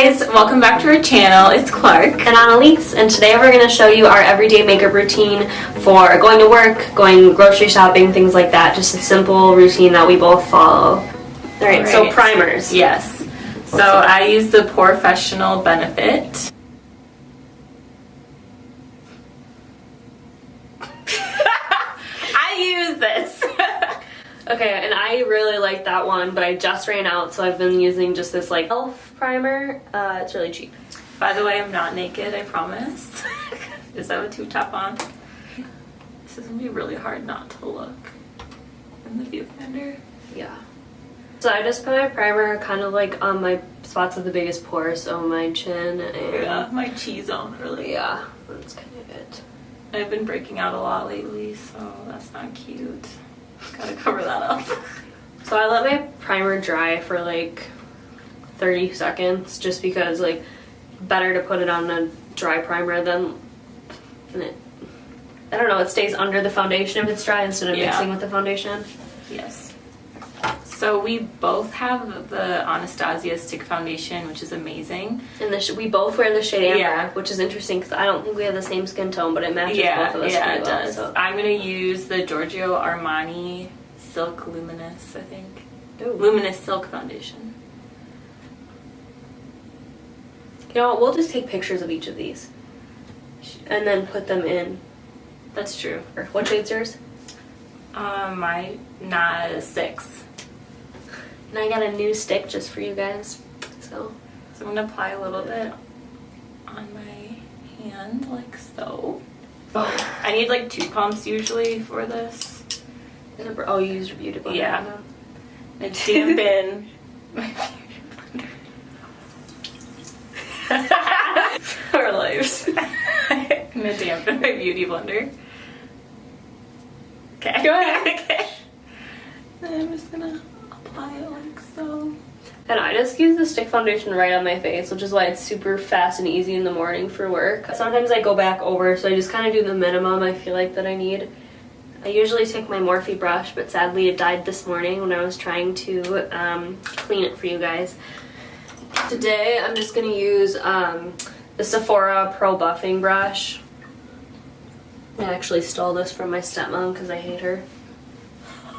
guys, welcome back to our channel. It's Clarke and Annaliese, and today we're going to show you our everyday makeup routine for going to work, going grocery shopping, things like that. Just a simple routine that we both follow. Alright, so primers. Yes. So I use the POREfessional Benefit. I use this. Okay, and I really like that one, but I just ran out, so I've been using just this like e.l.f. primer. It's really cheap. By the way, I'm not naked, I promise. Is that a tube top on? This is gonna be really hard not to look in the viewfinder. Yeah. So I just put my primer kind of like on my spots with the biggest pores, so my chin and my T-zone really. Yeah, that's kind of it. I've been breaking out a lot lately, so that's not cute. Gotta cover that up. So I let my primer dry for like 30 seconds just because like better to put it on a dry primer than it, I don't know, it stays under the foundation if it's dry instead of mixing with the foundation. Yes. So we both have the Anastasia stick foundation, which is amazing. And we both wear the shade Amber, which is interesting because I don't think we have the same skin tone, but it matches both of us pretty well. Does. So. I'm going to use the Giorgio Armani Silk Luminous, I think. Ooh. Luminous Silk Foundation. You know what, we'll just take pictures of each of these and then put them in. That's true. What shade's yours? My NARS 6. And I got a new stick just for you guys. So I'm going to apply a little bit on my hand, like so. Oh, I need like 2 pumps usually for this. Oh, you use your beauty blender? Yeah. I dampen my beauty blender. Our lives. I'm going to dampen my beauty blender. Okay. Go ahead. Okay. Then I'm just going to apply it like so. And I just use the stick foundation right on my face, which is why it's super fast and easy in the morning for work. Sometimes I go back over, so I just kind of do the minimum I feel like that I need. I usually take my Morphe brush, but sadly it died this morning when I was trying to clean it for you guys. Today I'm just going to use the Sephora Pro Buffing brush. I actually stole this from my stepmom because I hate her.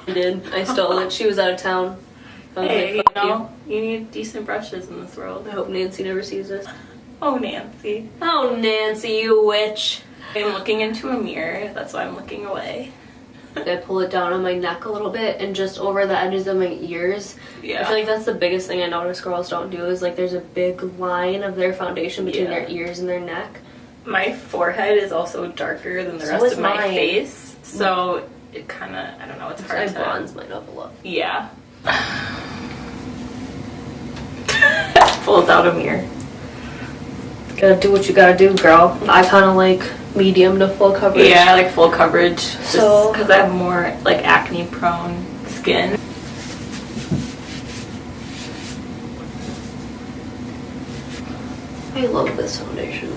I did. I stole it. She was out of town. Hey, you need decent brushes in this world. I hope Nancy never sees this. Oh, Nancy. Oh, Nancy, you witch. I'm looking into a mirror. That's why I'm looking away. I pull it down on my neck a little bit and just over the edges of my ears. Yeah. I feel like that's the biggest thing I notice girls don't do is like there's a big line of their foundation between their ears and their neck. My forehead is also darker than the rest of my face. So it kind of, I don't know, it's hard to... I bronze mine up a lot. Yeah. Pulls out a mirror. Gotta do what you gotta do, girl. I kind of like medium to full coverage. Yeah, I like full coverage. So because I have more like acne prone skin. I love this foundation.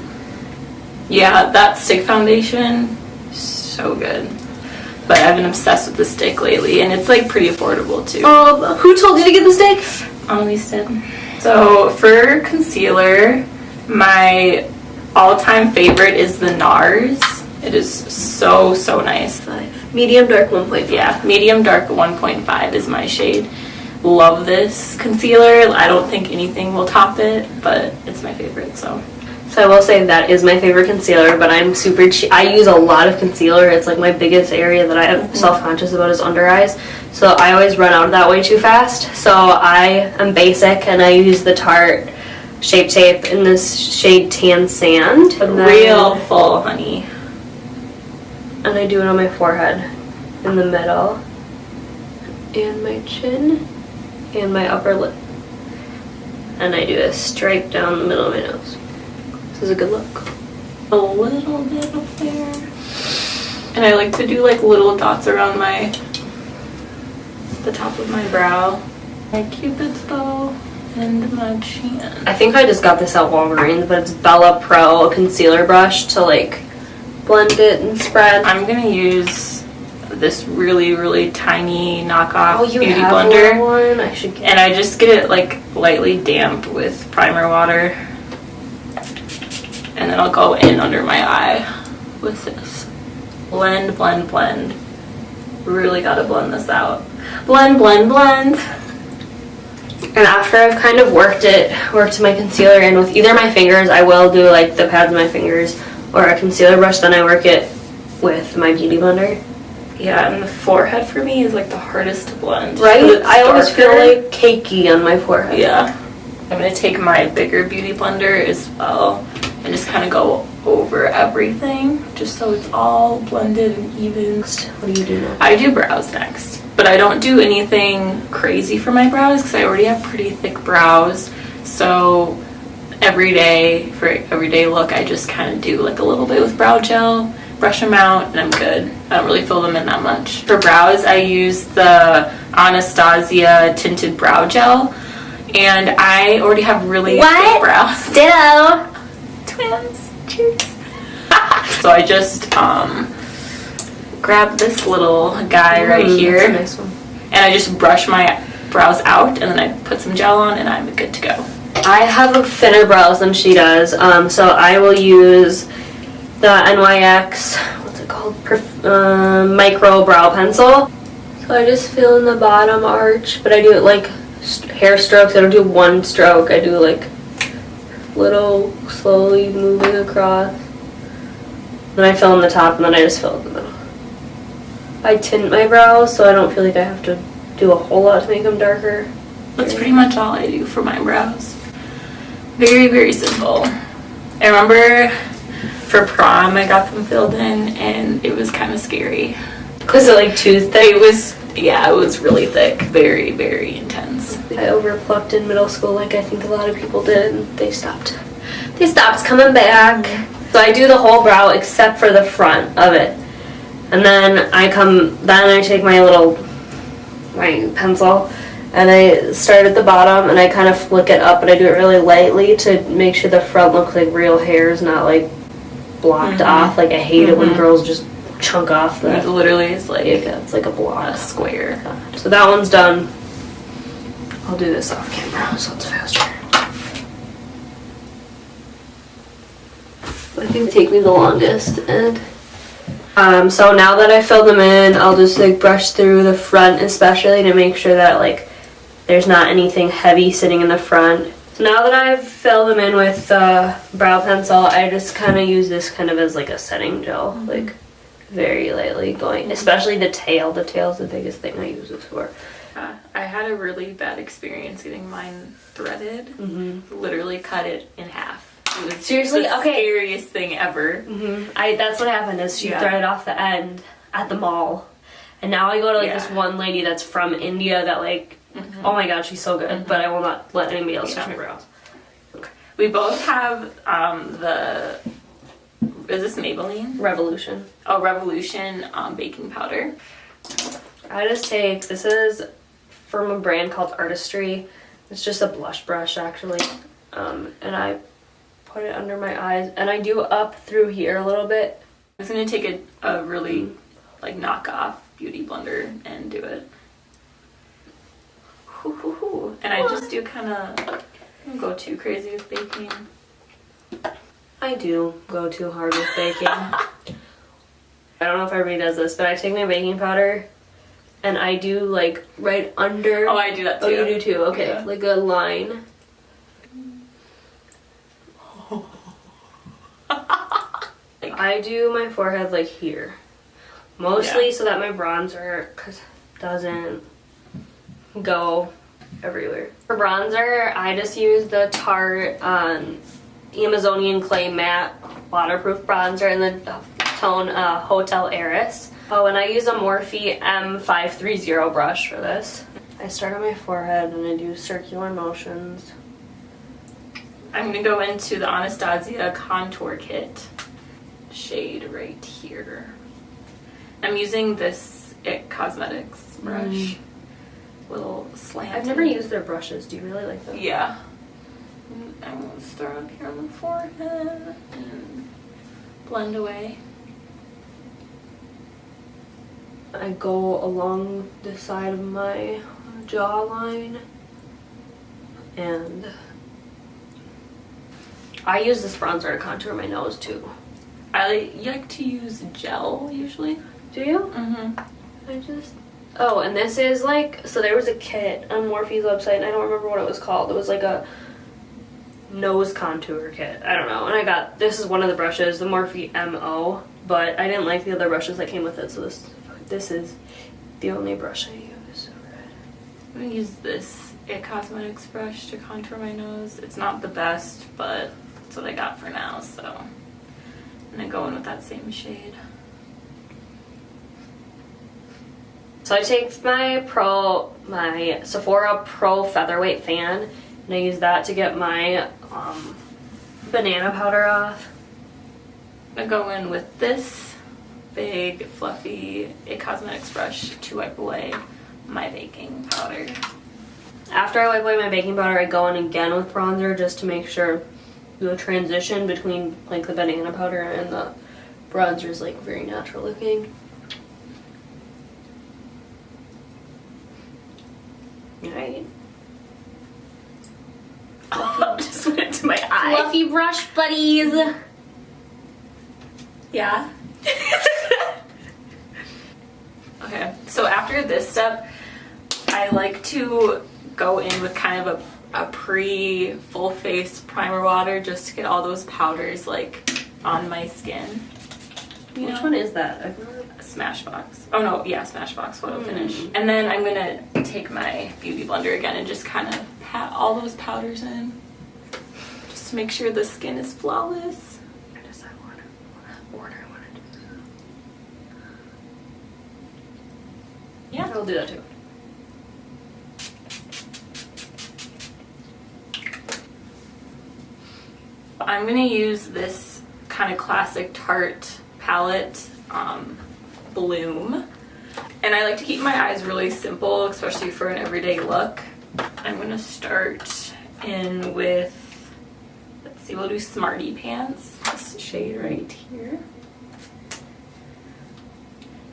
Yeah, that stick foundation, so good. But I've been obsessed with the stick lately, and it's like pretty affordable too. Who told you to get the stick? Annaliese did. So for concealer, my all-time favorite is the NARS. It is so nice. Medium dark 1.5. Yeah, medium dark 1.5 is my shade. Love this concealer. I don't think anything will top it, but it's my favorite. So I will say that is my favorite concealer, but I'm super cheap. I use a lot of concealer. It's like my biggest area that I am self-conscious about is under eyes. So I always run out of that way too fast. So I am basic and I use the Tarte Shape Tape in this shade Tan Sand. Real full, honey. And I do it on my forehead, in the middle, and my chin, and my upper lip. And I do a stripe down the middle of my nose. This is a good look. A little bit up there. And I like to do like little dots around the top of my brow. My Cupid's bow and my chin. I think I just got this at Walgreens, but it's Bella Pro concealer brush to like blend it and spread. I'm gonna use this really tiny knockoff beauty have blender. One? I should get and I just get it like lightly damp with primer water. And then I'll go in under my eye with this. Blend, blend, blend. Really gotta blend this out. Blend, blend, blend. And after I've kind of worked my concealer in with either my fingers, I will do like the pads of my fingers, or a concealer brush, then I work it with my beauty blender. Yeah, and the forehead for me is like the hardest to blend. Right? I always feel like cakey on my forehead. Yeah. I'm gonna take my bigger beauty blender as well and just kind of go over everything just so it's all blended and even. What do you do next? I do brows next, but I don't do anything crazy for my brows because I already have pretty thick brows. So for everyday look, I just kind of do like a little bit with brow gel, brush them out, and I'm good. I don't really fill them in that much. For brows, I use the Anastasia Tinted Brow Gel, and I already have really thick brows. Ditto. Twins. Cheers. So I just grab this little guy right here, that's a nice one. and I just brush my brows out, and then I put some gel on, and I'm good to go. I have thinner brows than she does, so I will use the NYX, what's it called, micro brow pencil. So I just fill in the bottom arch, but I do it like hair strokes. I don't do one stroke. I do like little slowly moving across. Then I fill in the top, and then I just fill in the middle. I tint my brows, so I don't feel like I have to do a whole lot to make them darker. That's pretty much all I do for my brows. Very simple. I remember for prom I got them filled in, and it was kind of scary. Was it like too thick? It was really thick. Very intense. I overplucked in middle school like I think a lot of people did, and they stopped coming back. So I do the whole brow except for the front of it. And then I take my pencil, and I start at the bottom, and I kind of flick it up, and I do it really lightly to make sure the front looks like real hairs, not like blocked off. Like I hate it when girls just chunk off It literally is like it's like a block. a square. So that one's done. I'll do this off camera so it's faster. I think take me the longest. And so now that I filled them in, I'll just like brush through the front, especially to make sure that like there's not anything heavy sitting in the front. So now that I've filled them in with brow pencil, I just kind of use this kind of as like a setting gel, like very lightly going, especially the tail. The tail's the biggest thing I use this for. I had a really bad experience getting mine threaded. Literally cut it in half. It was Seriously? the Okay. scariest thing ever. That's what happened is she threaded off the end at the mall. And now I go to like this one lady that's from India that like, oh my god, she's so good. But I will not let anybody else touch my brows. We both have is this Maybelline? Revolution. Oh, Revolution baking powder. I just take, this is from a brand called Artistry. It's just a blush brush actually. And I put it under my eyes, and I do up through here a little bit. I'm just gonna take a really like knockoff beauty blender and do it. And I just do kind of, I don't go too crazy with baking. I do go too hard with baking. I don't know if everybody does this, but I take my baking powder and I do like right under. Oh, I do that too. Oh, you do too? Okay, Yeah. like a line. I do my forehead like here. Mostly so that my bronzer doesn't go everywhere. For bronzer, I just use the Tarte Amazonian Clay Matte Waterproof Bronzer in the tone Hotel Heiress. Oh, and I use a Morphe M530 brush for this. I start on my forehead and I do circular motions. I'm gonna go into the Anastasia Contour Kit shade right here. I'm using this it Cosmetics brush. Little slant. I've never used their brushes. Do you really like them? Yeah. I'm gonna start up here on the forehead and blend away. I go along the side of my jawline, and I use this bronzer to contour my nose too. I like to use gel usually. Do you? Oh, and this is like, so there was a kit on Morphe's website, and I don't remember what it was called. It was like a nose contour kit. I don't know. And I got, this is one of the brushes, the Morphe MO, but I didn't like the other brushes that came with it, so this is the only brush I use. I'm gonna use this It Cosmetics brush to contour my nose. It's not the best, but it's what I got for now, so I'm gonna go in with that same shade. So I take my Sephora Pro Featherweight fan, and I use that to get my banana powder off. I'm gonna go in with this big fluffy It Cosmetics brush to wipe away my baking powder. After I wipe away my baking powder, I go in again with bronzer just to make sure the transition between like the banana powder and the bronzer is like very natural looking. Alright. Oh, just went into my eye. Fluffy brush buddies! Yeah. Okay, so after this step, I like to go in with kind of a pre-full face primer water just to get all those powders like on my skin. Which one is that? Smashbox. Oh no, yeah, Smashbox Photo Finish. And then I'm gonna take my beauty blender again and just kind of pat all those powders in, just to make sure the skin is flawless. I decide what order I want to do. Yeah, I'll do that too. I'm gonna use this kind of classic Tarte palette, Bloom. And I like to keep my eyes really simple, especially for an everyday look. I'm gonna start in with, let's see, we'll do Smarty Pants, this shade right here.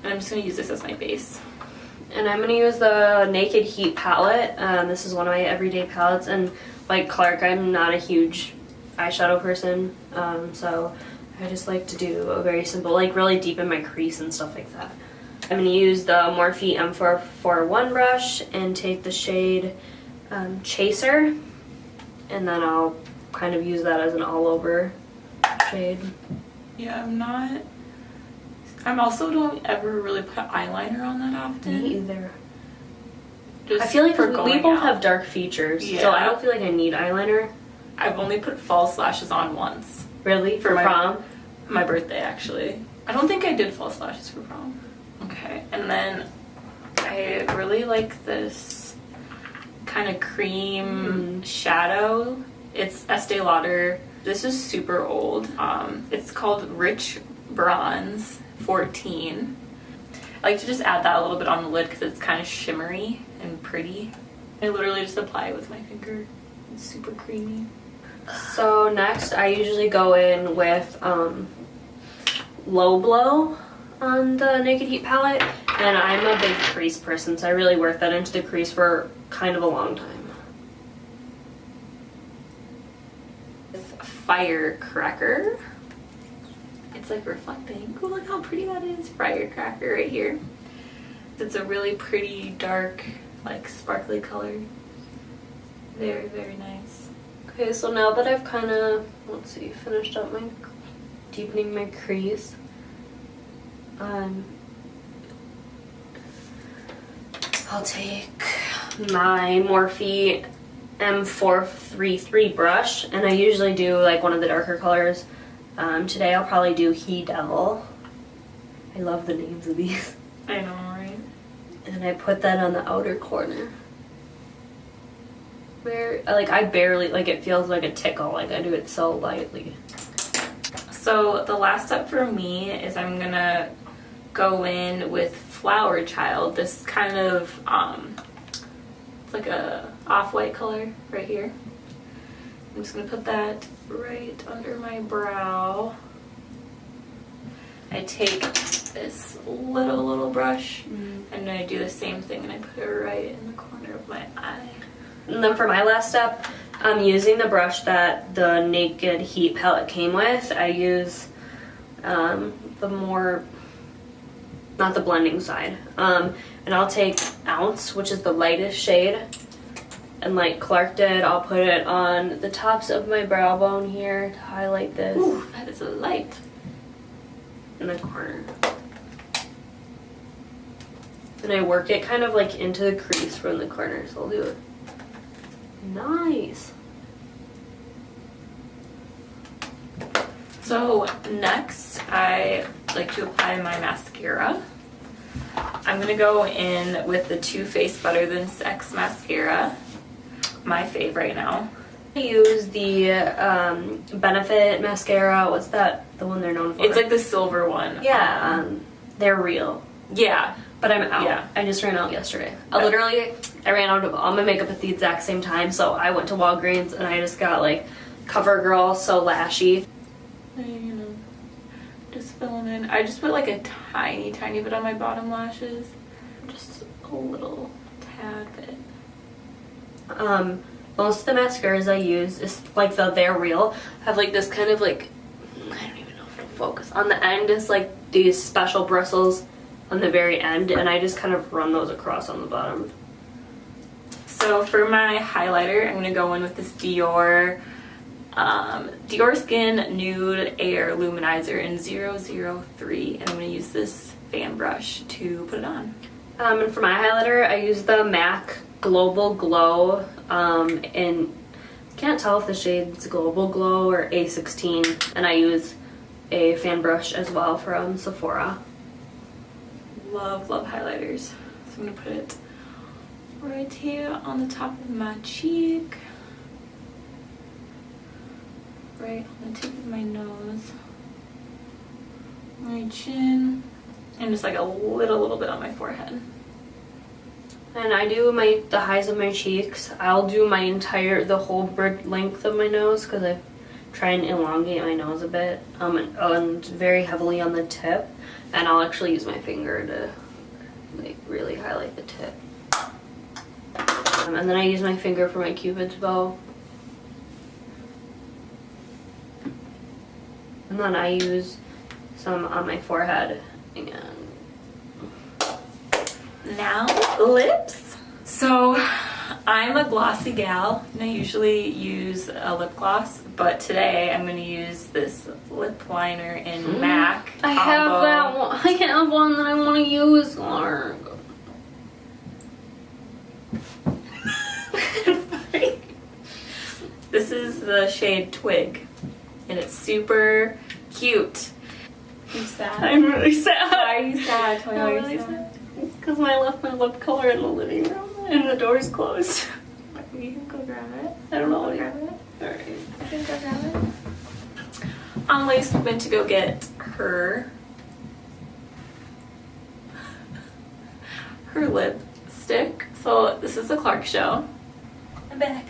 And I'm just gonna use this as my base. And I'm gonna use the Naked Heat palette. This is one of my everyday palettes, and like Clarke, I'm not a huge eyeshadow person, so I just like to do a very simple, like really deepen my crease and stuff like that. I'm going to use the Morphe M441 brush and take the shade Chaser, and then I'll kind of use that as an all-over shade. Yeah, I'm also don't ever really put eyeliner on that often. Me either. Just I feel like we both out. have dark features, Yeah. so I don't feel like I need eyeliner. I've only put false lashes on once. Really? For my prom? My birthday, actually. I don't think I did false lashes for prom. Okay, and then I really like this kind of cream shadow. It's Estee Lauder. This is super old. It's called Rich Bronze 14. I like to just add that a little bit on the lid because it's kind of shimmery and pretty. I literally just apply it with my finger. It's super creamy. So next I usually go in with Low Blow on the Naked Heat palette, and I'm a big crease person, so I really work that into the crease for kind of a long time. Firecracker. It's like reflecting. Oh, look how pretty that is. Firecracker right here. It's a really pretty dark, like sparkly color. Very, very nice. Okay, so now that I've kind of, let's see, finished up my deepening my crease, I'll take my Morphe M433 brush, and I usually do like one of the darker colors. Today I'll probably do He Devil. I love the names of these. I know, right? And I put that on the outer corner. Where, like, I barely, like, it feels like a tickle, like I do it so lightly. So the last step for me is I'm gonna go in with Flower Child, this kind of it's like a off-white color right here. I'm just gonna put that right under my brow. I take this little brush, and I do the same thing and I put it right in the corner of my eye. And then for my last step, I'm using the brush that the Naked Heat palette came with. I use the more, not the blending side, and I'll take Ounce, which is the lightest shade, and like Clarke did, I'll put it on the tops of my brow bone here to highlight this. Ooh, that is a light. In the corner. And I work it kind of like into the crease from the corner, so I'll do it. Nice. So next, I like to apply my mascara. I'm gonna go in with the Too Faced Better Than Sex mascara, my fave right now. I use the Benefit mascara. What's that? The one they're known for? It's like the silver one. Yeah, they're real. Yeah. But I'm out. Yeah. I just ran out yesterday. I ran out of all my makeup at the exact same time, so I went to Walgreens and I just got like CoverGirl So Lashy. You know, just filling in. I just put like a tiny bit on my bottom lashes. Just a little tad bit. Most of the mascaras I use is like They're Real. Have like this kind of like, I don't even know if it'll focus. On the end is like these special bristles on the very end, and I just kind of run those across on the bottom. So for my highlighter, I'm gonna go in with this Dior Skin Nude Air Luminizer in 003, and I'm gonna use this fan brush to put it on. And for my highlighter, I use the MAC Global Glow, and can't tell if the shade's Global Glow or A16, and I use a fan brush as well from Sephora. Love highlighters. So I'm gonna put it right here on the top of my cheek, right on the tip of my nose, my chin, and just like a little bit on my forehead. And I do the highs of my cheeks. I'll do the whole length of my nose because I try and elongate my nose a bit, and very heavily on the tip. And I'll actually use my finger to like really highlight the tip. And then I use my finger for my Cupid's bow. And then I use some on my forehead. And now lips. So I'm a glossy gal, and I usually use a lip gloss, but today I'm going to use this lip liner in MAC. I have that one. I have one that I want to use. This is the shade Twig, and it's super cute. You sad? I'm really sad. Why are you sad? Tell me why I'm you're sad. Because I left my lip color in the living room and the door's closed. You can go grab it. I don't know. Go grab it. Alright. I can go grab it. Annaliese went to go get her lipstick. So this is the Clarke show. I'm back.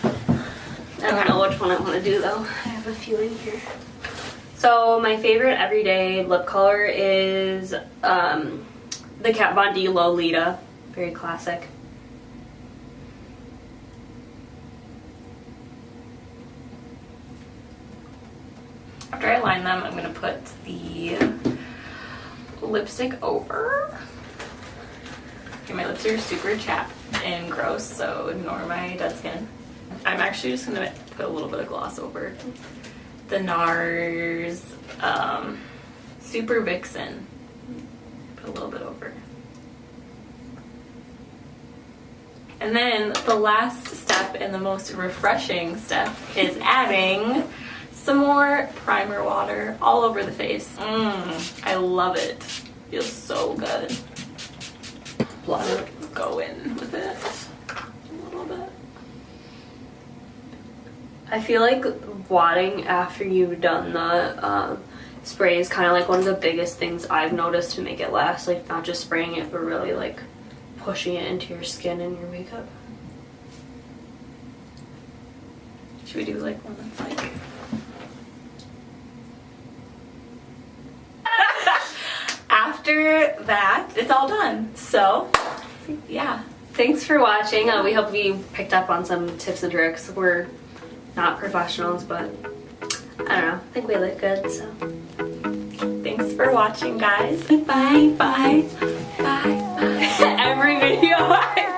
I don't know which one I want to do though. I have a few in here. So my favorite everyday lip color is the Kat Von D Lolita. Very classic. After I line them, I'm going to put the lipstick over. Okay, my lips are super chapped and gross, so ignore my dead skin. I'm actually just going to put a little bit of gloss over. The NARS Super Vixen. Put a little bit over. And then the last step and the most refreshing step is adding some more primer water all over the face. I love it. Feels so good. Go in with it a little bit. I feel like wadding after you've done the spray is kind of like one of the biggest things I've noticed to make it last. Like not just spraying it, but really like pushing it into your skin and your makeup. Should we do like one that's like... after that, it's all done. So, yeah. Thanks for watching. We hope you picked up on some tips and tricks. We're not professionals, but I don't know. I think we look good, so. Thanks for watching, guys. Bye, bye, bye, bye. Every video.